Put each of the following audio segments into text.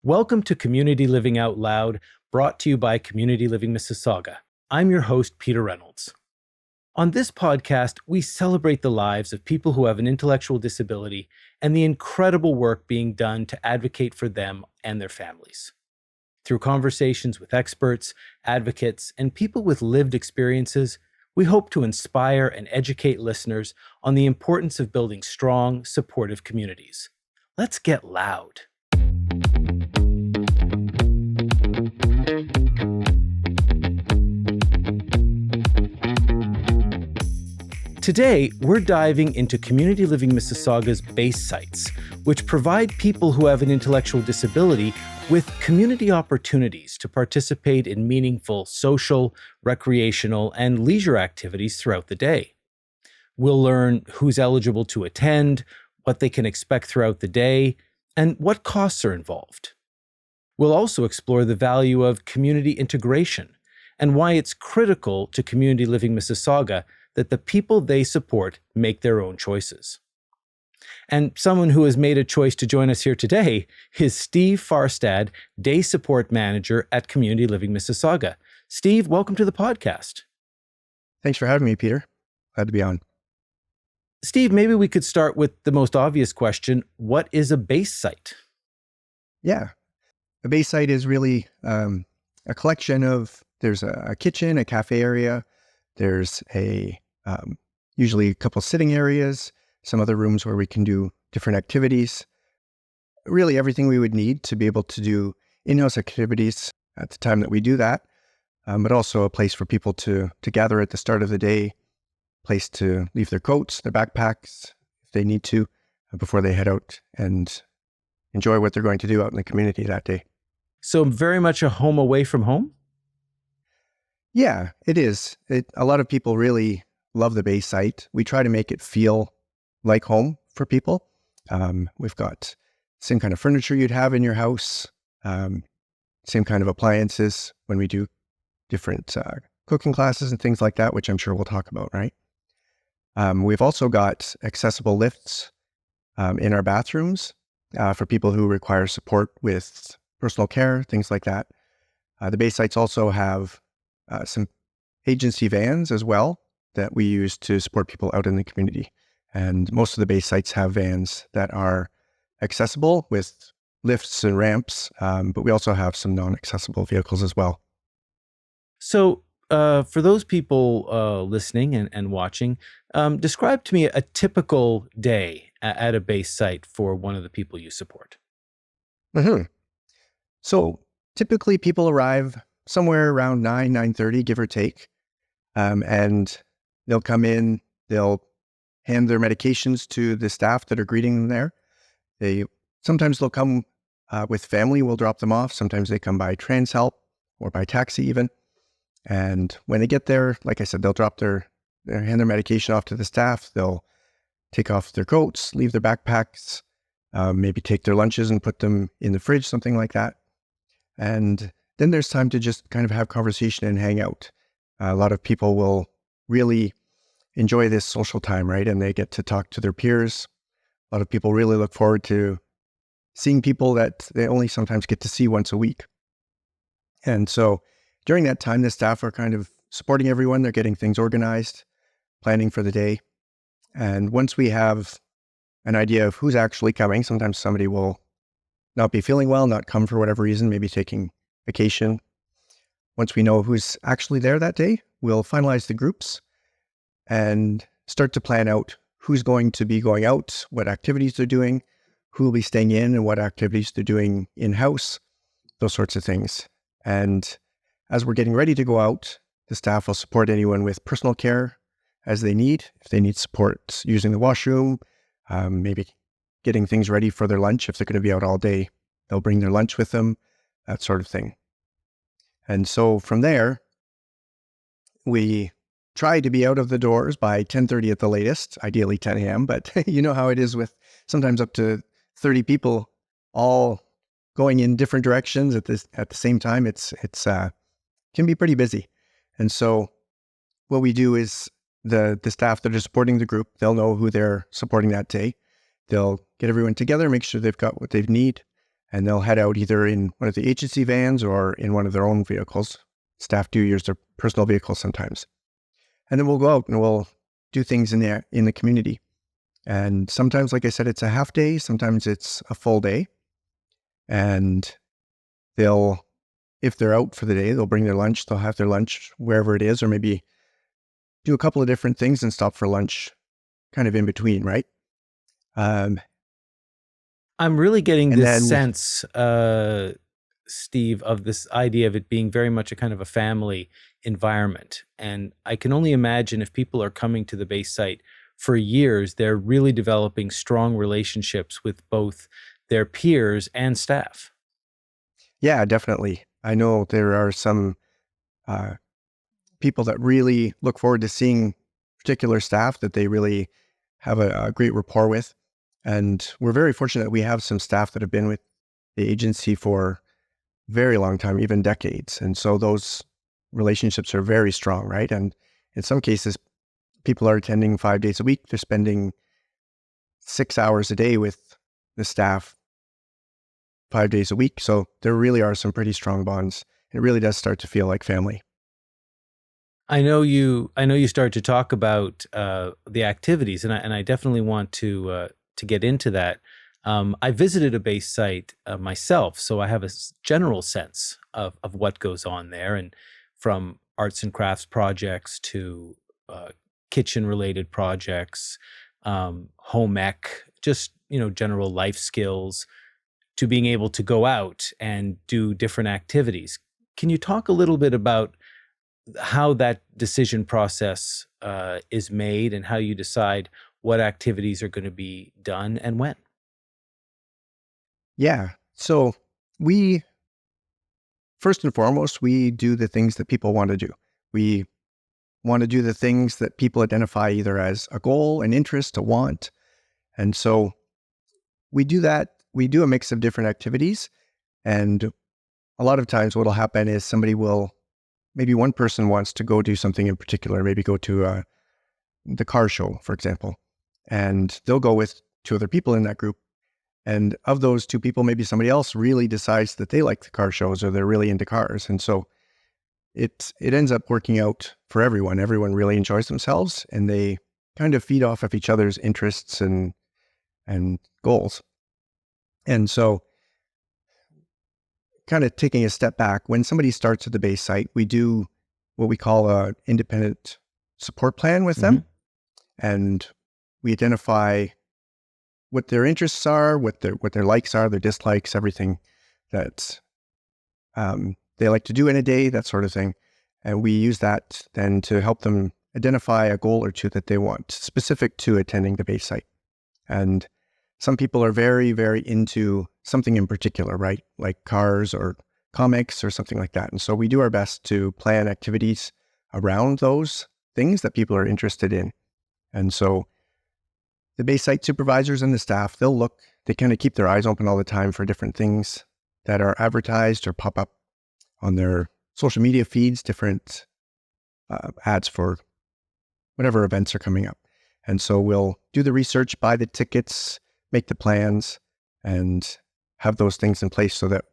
Welcome to Community Living Out Loud, brought to you by Community Living Mississauga. I'm your host, Peter Reynolds. On this podcast, we celebrate the lives of people who have an intellectual disability and the incredible work being done to advocate for them and their families. Through conversations with experts, advocates, and people with lived experiences, we hope to inspire and educate listeners on the importance of building strong, supportive communities. Let's get loud. Today, we're diving into Community Living Mississauga's base sites, which provide people who have an intellectual disability with community opportunities to participate in meaningful social, recreational, and leisure activities throughout the day. We'll learn who's eligible to attend, what they can expect throughout the day, and what costs are involved. We'll also explore the value of community integration and why it's critical to Community Living Mississauga that the people they support make their own choices. And someone who has made a choice to join us here today is Steve Farstad, Day Support Manager at Community Living Mississauga. Steve, welcome to the podcast. Thanks for having me, Peter. Glad to be on. Steve, maybe we could start with the most obvious question. What is a base site? Yeah. A base site is really a collection of, there's a kitchen, a cafe area, there's usually a couple sitting areas, some other rooms where we can do different activities. Really everything we would need to be able to do in-house activities at the time that we do that, but also a place for people to gather at the start of the day, place to leave their coats, their backpacks, if they need to, before they head out and enjoy what they're going to do out in the community that day. So very much a home away from home? Yeah, it is. A lot of people really love the base site. We try to make it feel like home for people. We've got same kind of furniture you'd have in your house, same kind of appliances when we do different cooking classes and things like that, which I'm sure we'll talk about, right? We've also got accessible lifts in our bathrooms for people who require support with personal care, things like that. The base sites also have some agency vans as well that we use to support people out in the community. And most of the base sites have vans that are accessible with lifts and ramps, but we also have some non-accessible vehicles as well. So for those people listening and watching, describe to me a typical day at a base site for one of the people you support. Mm-hmm. So typically people arrive somewhere around 9:30, give or take. And they'll come in, they'll hand their medications to the staff that are greeting them there. Sometimes they'll come with family, we'll drop them off. Sometimes they come by trans help or by taxi even. And when they get there, like I said, they'll hand their medication off to the staff. They'll take off their coats, leave their backpacks, maybe take their lunches and put them in the fridge, something like that. And then there's time to just kind of have conversation and hang out. A lot of people will really enjoy this social time, right? And they get to talk to their peers. A lot of people really look forward to seeing people that they only sometimes get to see once a week. And so during that time, the staff are kind of supporting everyone. They're getting things organized, planning for the day. And once we have an idea of who's actually coming, sometimes somebody will not be feeling well, not come for whatever reason, maybe taking vacation. Once we know who's actually there that day, we'll finalize the groups and start to plan out who's going to be going out, what activities they're doing, who will be staying in and what activities they're doing in-house, those sorts of things. And as we're getting ready to go out, the staff will support anyone with personal care as they need. If they need support using the washroom, maybe getting things ready for their lunch. If they're going to be out all day, they'll bring their lunch with them, that sort of thing. And so from there, we try to be out of the doors by 10:30 at the latest, ideally 10 a.m. But you know how it is with sometimes up to 30 people all going in different directions at the same time. It's can be pretty busy. And so what we do is the staff that are supporting the group, they'll know who they're supporting that day. They'll get everyone together, make sure they've got what they need, and they'll head out either in one of the agency vans or in one of their own vehicles. Staff do use their personal vehicles sometimes. And then we'll go out and we'll do things in the community. And sometimes, like I said, it's a half day. Sometimes it's a full day. And if they're out for the day, they'll bring their lunch. They'll have their lunch wherever it is, or maybe do a couple of different things and stop for lunch kind of in between, right? I'm really getting this sense, Steve, of this idea of it being very much a kind of a family environment. And I can only imagine if people are coming to the base site for years, they're really developing strong relationships with both their peers and staff. Yeah, definitely. I know there are some people that really look forward to seeing particular staff that they really have a great rapport with. And we're very fortunate that we have some staff that have been with the agency for a very long time, even decades. And so those relationships are very strong, right? And in some cases, people are attending 5 days a week. They're spending 6 hours a day with the staff 5 days a week. So there really are some pretty strong bonds. It really does start to feel like family. I know you start to talk about the activities, and I definitely want to get into that. I visited a base site myself, so I have a general sense of what goes on there, and from arts and crafts projects to kitchen-related projects, home ec, just general life skills, to being able to go out and do different activities. Can you talk a little bit about how that decision process is made and how you decide what activities are going to be done and when? Yeah. So first and foremost, we do the things that people want to do. We want to do the things that people identify either as a goal, an interest, a want. And so we do that. We do a mix of different activities. And a lot of times what will happen is maybe one person wants to go do something in particular, maybe go to the car show, for example, and they'll go with 2 other people in that group. And of those 2 people, maybe somebody else really decides that they like the car shows or they're really into cars. And so it ends up working out for everyone. Everyone really enjoys themselves and they kind of feed off of each other's interests and goals. And so kind of taking a step back, when somebody starts at the base site, we do what we call an independent support plan with them. And we identify what their interests are, what their likes are, their dislikes, everything that they like to do in a day, that sort of thing. And we use that then to help them identify a goal or 2 that they want, specific to attending the base site. And some people are very, very into something in particular, right? Like cars or comics or something like that. And so we do our best to plan activities around those things that people are interested in. And so the base site supervisors and the staff, they kind of keep their eyes open all the time for different things that are advertised or pop up on their social media feeds, different ads for whatever events are coming up. And so we'll do the research, buy the tickets, make the plans, and have those things in place so that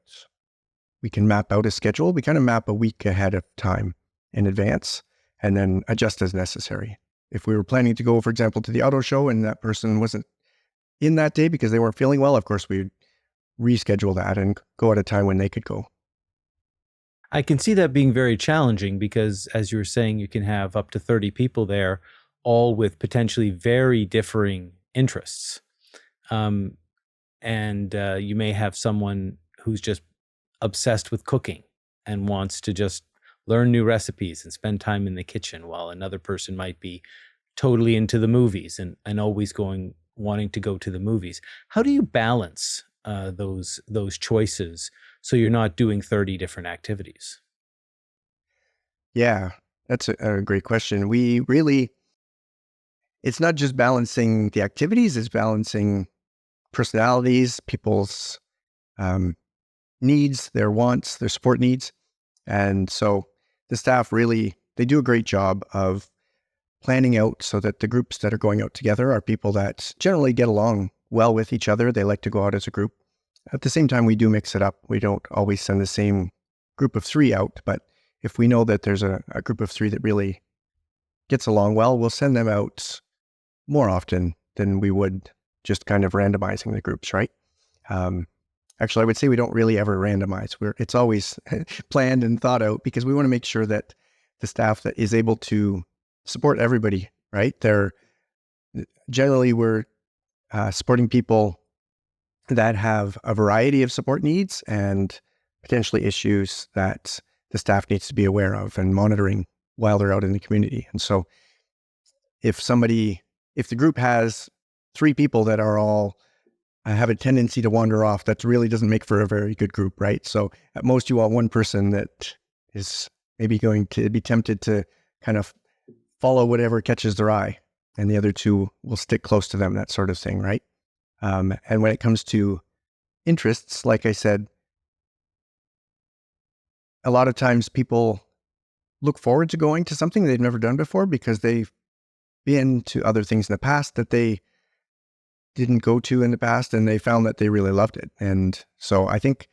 we can map out a schedule. We kind of map a week ahead of time in advance and then adjust as necessary. If we were planning to go, for example, to the auto show and that person wasn't in that day because they weren't feeling well, of course, we'd reschedule that and go at a time when they could go. I can see that being very challenging because, as you were saying, you can have up to 30 people there, all with potentially very differing interests. And you may have someone who's just obsessed with cooking and wants to just learn new recipes and spend time in the kitchen, while another person might be totally into the movies and always wanting to go to the movies. How do you balance those choices so you're not doing 30 different activities? Yeah, that's a great question. It's not just balancing the activities, it's balancing personalities, people's needs, their wants, their support needs. And so the staff they do a great job of planning out so that the groups that are going out together are people that generally get along well with each other. They like to go out as a group. At the same time, we do mix it up. We don't always send the same group of 3 out, but if we know that there's a group of 3 that really gets along well, we'll send them out more often than we would just kind of randomizing the groups, right? Actually, I would say we don't really ever randomize. It's always planned and thought out because we want to make sure that the staff that is able to support everybody, right? We're supporting people that have a variety of support needs and potentially issues that the staff needs to be aware of and monitoring while they're out in the community. And so if the group has 3 people that are all have a tendency to wander off, that really doesn't make for a very good group, right? So at most you want one person that is maybe going to be tempted to kind of follow whatever catches their eye, and the other 2 will stick close to them, that sort of thing, right? And when it comes to interests, like I said, a lot of times people look forward to going to something they've never done before because they've been to other things in the past that they didn't go to in the past, and they found that they really loved it. And so I think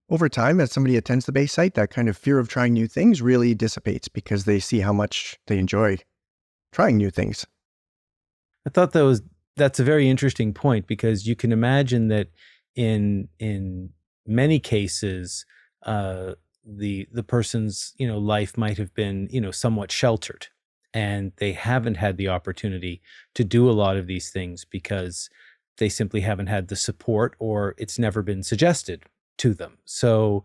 over time, as somebody attends the base site, that kind of fear of trying new things really dissipates because they see how much they enjoy trying new things. I thought that's a very interesting point, because you can imagine that in many cases, the person's life might have been somewhat sheltered, and they haven't had the opportunity to do a lot of these things because they simply haven't had the support, or it's never been suggested to them. So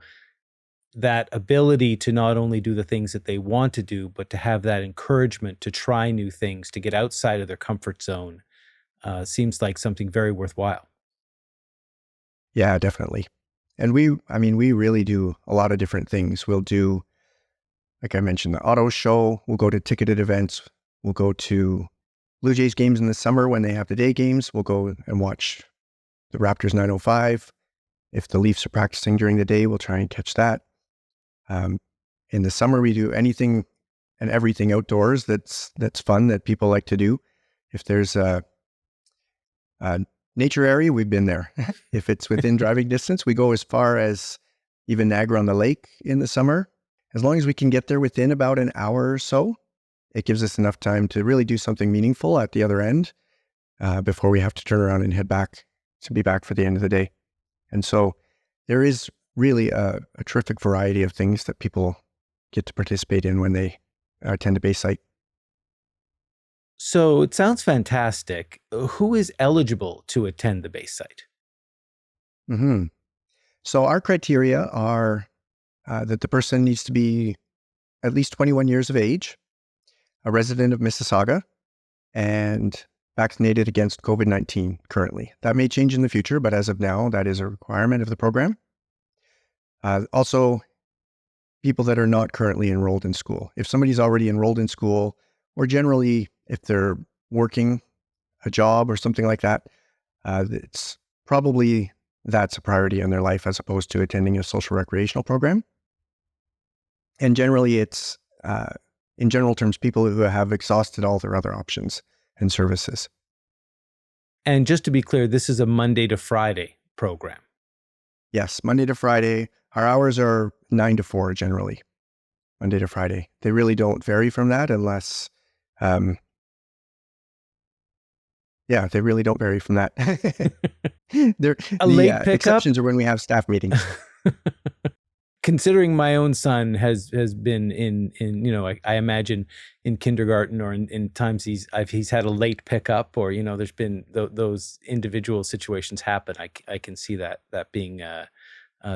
that ability to not only do the things that they want to do, but to have that encouragement to try new things, to get outside of their comfort zone, seems like something very worthwhile. Yeah, definitely. And we really do a lot of different things. We'll do, like I mentioned, the auto show. We'll go to ticketed events. We'll go to Blue Jays games in the summer when they have the day games. We'll go and watch the Raptors 905. If the Leafs are practicing during the day, we'll try and catch that. In the summer, we do anything and everything outdoors that's fun that people like to do. If there's a nature area, we've been there. If it's within driving distance, we go as far as even Niagara-on-the-Lake in the summer. As long as we can get there within about an hour or so, it gives us enough time to really do something meaningful at the other end before we have to turn around and head back to be back for the end of the day. And so there is really a terrific variety of things that people get to participate in when they attend a base site. So it sounds fantastic. Who is eligible to attend the base site? Mm-hmm. So our criteria are that the person needs to be at least 21 years of age, a resident of Mississauga, and vaccinated against COVID-19 currently. That may change in the future, but as of now, that is a requirement of the program. Also, people that are not currently enrolled in school. If somebody's already enrolled in school, or generally if they're working a job or something like that, it's probably that's a priority in their life as opposed to attending a social recreational program. And generally it's, in general terms, people who have exhausted all their other options and services. And just to be clear, this is a Monday to Friday program. Yes, Monday to Friday. Our hours are 9 to 4 generally, Monday to Friday. They really don't vary from that unless, they really don't vary from that. Late pickup? Exceptions are when we have staff meetings. Considering my own son has been in I imagine in kindergarten or in times he's had a late pickup, or there's been those individual situations happen. I can see that being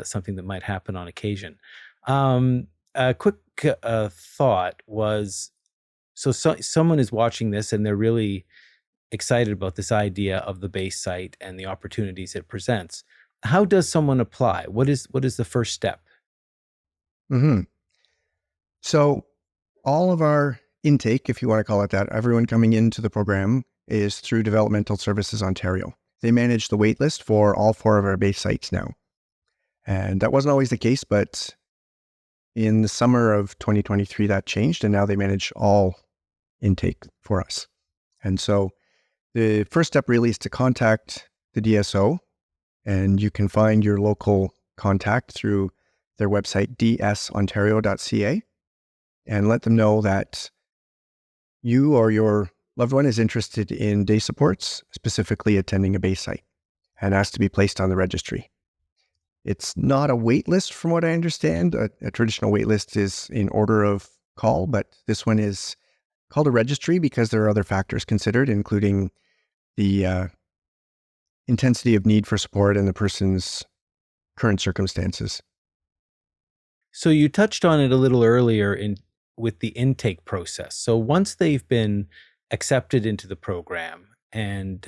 something that might happen on occasion. A quick thought was, so someone is watching this and they're really excited about this idea of the base site and the opportunities it presents. How does someone apply? What is the first step? Mm-hmm. So all of our intake, if you want to call it that, everyone coming into the program is through Developmental Services Ontario. They manage the wait list for all 4 of our base sites now. And that wasn't always the case, but in the summer of 2023, that changed, and now they manage all intake for us. And so the first step really is to contact the DSO, and you can find your local contact through their website, dsontario.ca, and let them know that you or your loved one is interested in day supports, specifically attending a base site, and asked to be placed on the registry. It's not a wait list from what I understand. A traditional wait list is in order of call, but this one is called a registry because there are other factors considered, including the intensity of need for support and the person's current circumstances. So you touched on it a little earlier with the intake process. So once they've been accepted into the program, and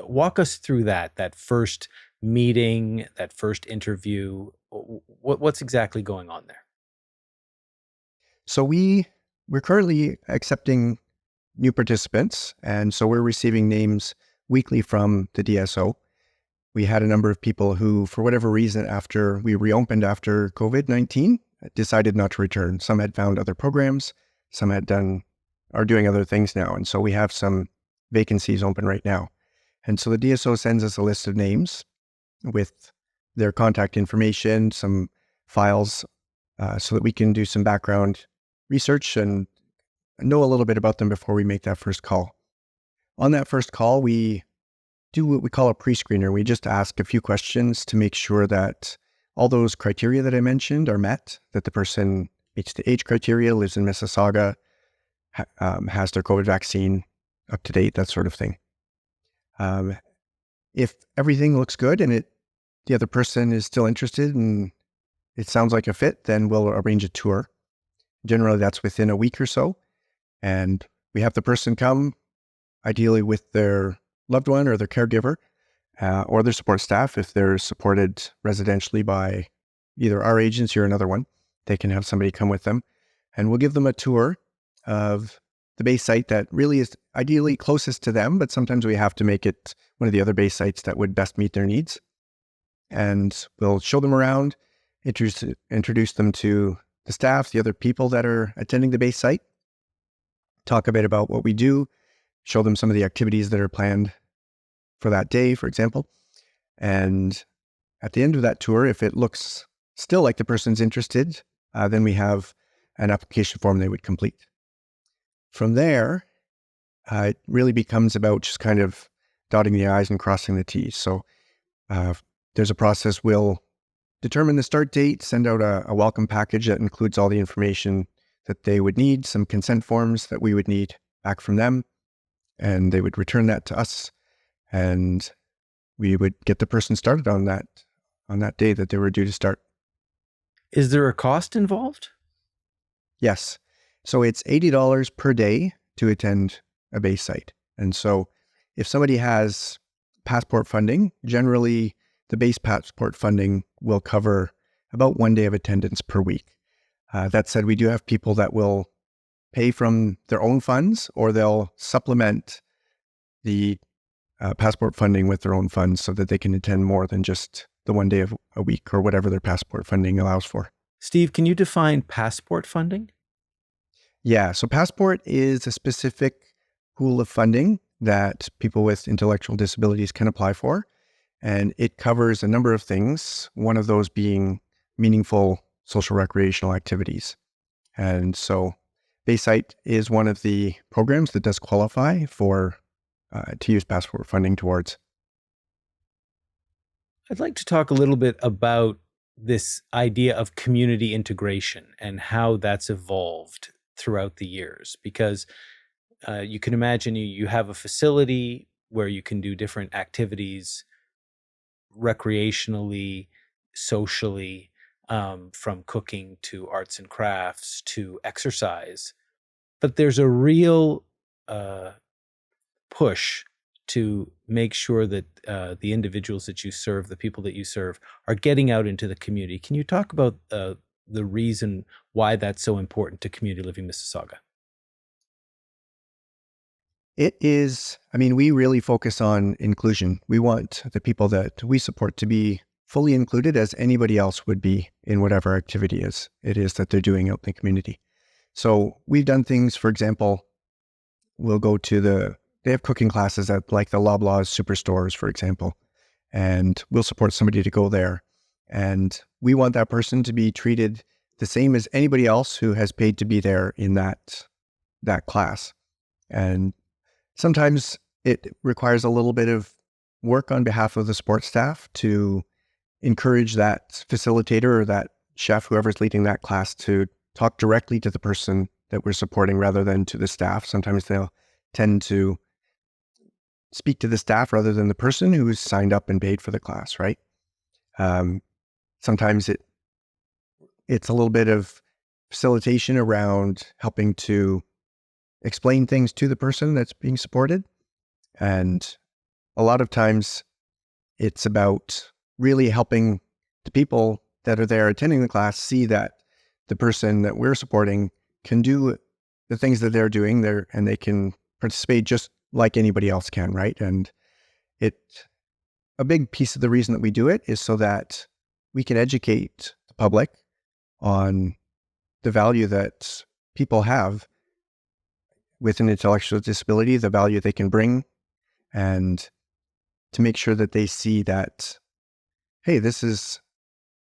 walk us through that first meeting, that first interview. What's exactly going on there? So we're currently accepting new participants, and so we're receiving names weekly from the DSO. We had a number of people who, for whatever reason, after we reopened after COVID-19, decided not to return. Some had found other programs, some are doing other things now, and so we have some vacancies open right now. And so the DSO sends us a list of names with their contact information, some files, so that we can do some background research and know a little bit about them before we make that first call. On that first call, we do what we call a pre-screener. We just ask a few questions to make sure that all those criteria that I mentioned are met, that the person meets the age criteria, lives in Mississauga, has their COVID vaccine up to date, that sort of thing. If everything looks good and the other person is still interested and it sounds like a fit, then we'll arrange a tour. Generally, that's within a week or so. And we have the person come, ideally with their loved one or their caregiver, or their support staff. If they're supported residentially by either our agency or another one, they can have somebody come with them. And we'll give them a tour of the base site that really is ideally closest to them, but sometimes we have to make it one of the other base sites that would best meet their needs. And we'll show them around, introduce them to the staff, the other people that are attending the base site, talk a bit about what we do, show them some of the activities that are planned for that day, for example. And at the end of that tour, if it looks still like the person's interested, then we have an application form they would complete. From there, it really becomes about just kind of dotting the I's and crossing the T's. So there's a process. We'll determine the start date, send out a welcome package that includes all the information that they would need, some consent forms that we would need back from them, and they would return that to us, and we would get the person started on that day that they were due to start. Is there a cost involved? Yes. So it's $80 per day to attend a base site. And so if somebody has passport funding, generally the base passport funding will cover about 1 day of attendance per week. That said, we do have people that will pay from their own funds, or they'll supplement the passport funding with their own funds so that they can attend more than just the 1 day of a week or whatever their passport funding allows for. Steve, can you define passport funding? Yeah, so passport is a specific pool of funding that people with intellectual disabilities can apply for, and it covers a number of things, one of those being meaningful social recreational activities. And so Baysite is one of the programs that does qualify for to use passport funding towards. I'd like to talk a little bit about this idea of community integration and how that's evolved throughout the years, because you can imagine you have a facility where you can do different activities recreationally, socially, from cooking to arts and crafts to exercise. But there's a real push to make sure that the individuals that you serve, the people that you serve, are getting out into the community. Can you talk about the reason why that's so important to Community Living Mississauga? It is, we really focus on inclusion. We want the people that we support to be fully included as anybody else would be in whatever activity it is that they're doing out in the community. So we've done things, for example, we'll go to the they have cooking classes at like the Loblaws superstores, for example, and we'll support somebody to go there. And we want that person to be treated the same as anybody else who has paid to be there in that class. And sometimes it requires a little bit of work on behalf of the support staff to encourage that facilitator or that chef, whoever's leading that class, to talk directly to the person that we're supporting rather than to the staff. Sometimes they'll tend to speak to the staff rather than the person who's signed up and paid for the class, right? Sometimes it's a little bit of facilitation around helping to explain things to the person that's being supported. And a lot of times it's about really helping the people that are there attending the class see that the person that we're supporting can do the things that they're doing there, and they can participate just like anybody else can, right? And a big piece of the reason that we do it is so that we can educate the public on the value that people have with an intellectual disability, the value they can bring, and to make sure that they see that, hey, this is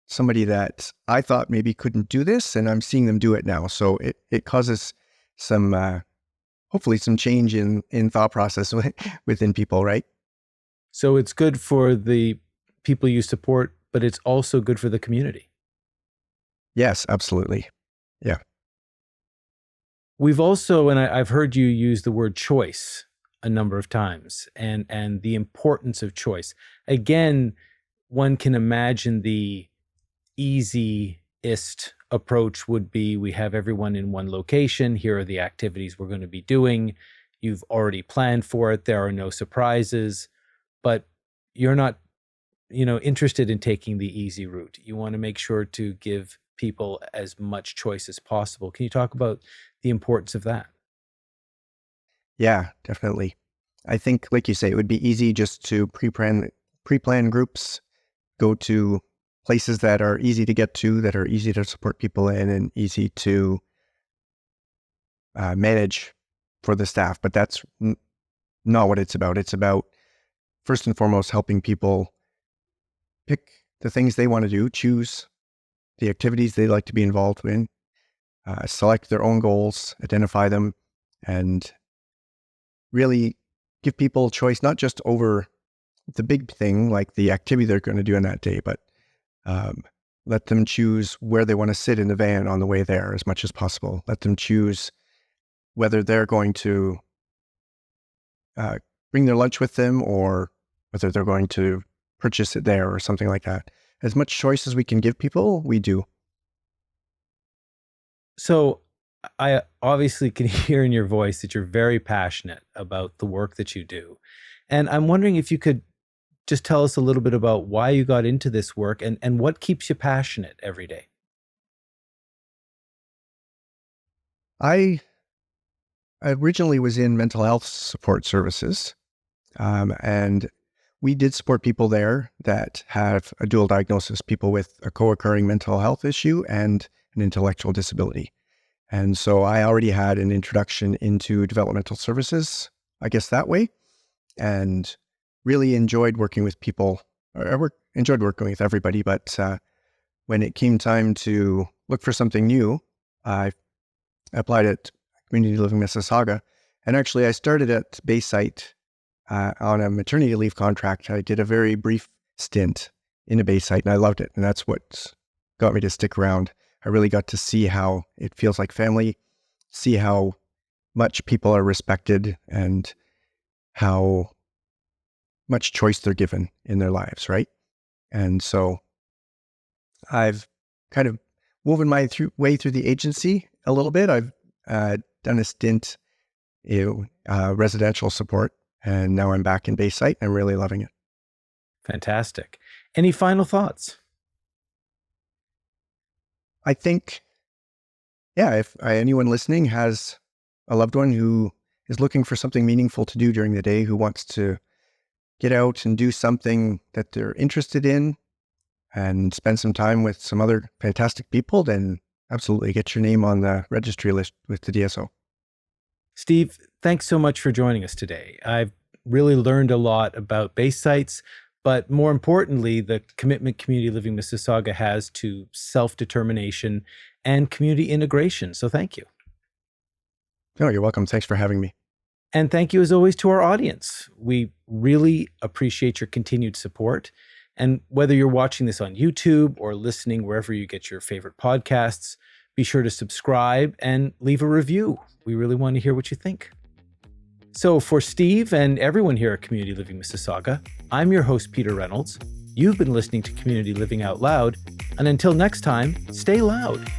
somebody that I thought maybe couldn't do this, and I'm seeing them do it now. So it causes some, hopefully some change in thought process within people, right? So it's good for the people you support, but it's also good for the community. Yes, absolutely. Yeah. We've also, and I've heard you use the word choice a number of times, and the importance of choice. Again, one can imagine the easiest approach would be, we have everyone in one location. Here are the activities we're going to be doing. You've already planned for it. There are no surprises, but you're not, interested in taking the easy route. You want to make sure to give people as much choice as possible. Can you talk about the importance of that? Yeah, definitely. I think, like you say, it would be easy just to pre-plan groups, go to places that are easy to get to, that are easy to support people in, and easy to manage for the staff. But that's not what it's about. It's about, first and foremost, helping people pick the things they want to do, choose the activities they like to be involved in, select their own goals, identify them, and really give people choice, not just over the big thing, like the activity they're going to do on that day, but let them choose where they want to sit in the van on the way there as much as possible. Let them choose whether they're going to bring their lunch with them or whether they're going to purchase it there or something like that. As much choice as we can give people, we do. So I obviously can hear in your voice that you're very passionate about the work that you do. And I'm wondering if you could just tell us a little bit about why you got into this work and what keeps you passionate every day. I originally was in mental health support services, and we did support people there that have a dual diagnosis, people with a co-occurring mental health issue and an intellectual disability. And so I already had an introduction into developmental services, I guess that way, and really enjoyed working with people. Enjoyed working with everybody, but when it came time to look for something new, I applied at Community Living Mississauga. And actually, I started at Baysite on a maternity leave contract. I did a very brief stint in a Baysite, and I loved it. And that's what got me to stick around. I really got to see how it feels like family, see how much people are respected and how much choice they're given in their lives, right? And so I've kind of woven my way through the agency a little bit. I've done a stint in residential support, and now I'm back in Baysite. I'm really loving it. Fantastic. Any final thoughts? I think, yeah, if anyone listening has a loved one who is looking for something meaningful to do during the day, who wants to get out and do something that they're interested in and spend some time with some other fantastic people, then absolutely get your name on the registry list with the DSO. Steve, thanks so much for joining us today. I've really learned a lot about base sites, but more importantly, the commitment Community Living Mississauga has to self-determination and community integration. So thank you. Oh, you're welcome. Thanks for having me. And thank you, as always, to our audience. We really appreciate your continued support. And whether you're watching this on YouTube or listening wherever you get your favorite podcasts, be sure to subscribe and leave a review. We really want to hear what you think. So for Steve and everyone here at Community Living Mississauga, I'm your host, Peter Reynolds. You've been listening to Community Living Out Loud. And until next time, stay loud.